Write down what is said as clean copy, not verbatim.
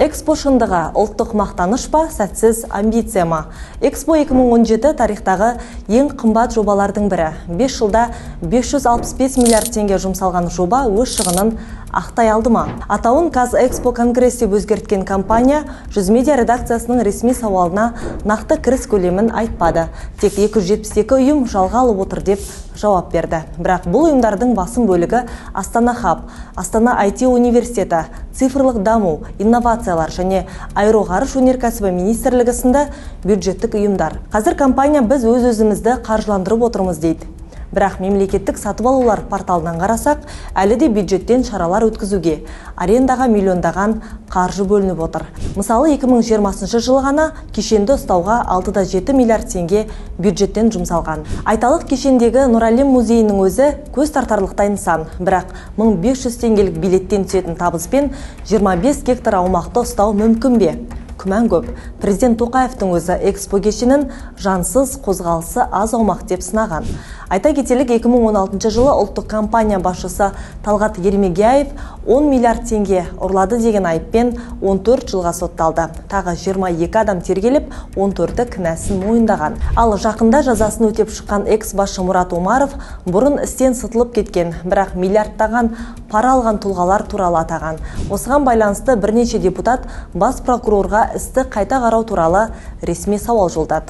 Экспо шындығы ұлттық мақтаныш па, сәтсіз амбиция ма? Экспо 2017 тарихтағы ең қымбат жобалардың бірі. 5 жылда 565 миллиард теңге жұмсалған жоба өз шығынын ақтай алды ма? Атауын Казэкспо конгресс деп өзгерткен компания «Жүз медиа» редакциясының ресми сауалына нақты кіріс көлемін айтпады. Тек 272 ұйым жалға алып отыр деп жауап берді. Бірақ бұл ұйымдардың басым бөлігі Астана Хаб, Астана IT университеті, цифрлық даму, инновациялар және аэроғарыш өнеркәсібі министрлігі сынды бюджеттік ұйымдар. Қазір компания біз өз-өзімізді қаржыландырып отырмыз дейді. Бірақ мемлекеттік сатып алулар порталынан қарасақ, әлі де бюджеттен шаралар өткізуге, арендаға миллиондаған қаржы бөлініп отыр. Мысалы, 2020 жылы ғана кешенді ұстауға 6,7 миллиард теңге бюджеттен жұмсалған. Айталық, кешендегі Нұр-Әлем музейінің өзі көз тартарлықтай нысан. Бірақ 1500 теңгелік билеттен түсетін табыспен 25 гектар аумақты ұстау мүмкін бе? Күмән көп. Президент Тоқаевтың өзі экспо кешенін жансыз, қозғалысы аз аумақ деп сынаған. Айта кетелік, 2016 жылы ұлттық компания басшысы Талғат Ермегияев 10 миллиард теңге ұрлады деген айыппен 14 жылға сотталды. Тағы 22 адам тергеліп, 14-і кінәсін мойындаған. Ал жақында жазасын өтеп шыққан экс-басшы Мұрат Омаров бұрын істен сытылып кеткен, бірақ миллиардтаған пара алған тұлғалар туралы атаған. Осыған байланысты бірнеше депутат бас прокурорға істі қайта қарау туралы ресми сауал жолдады.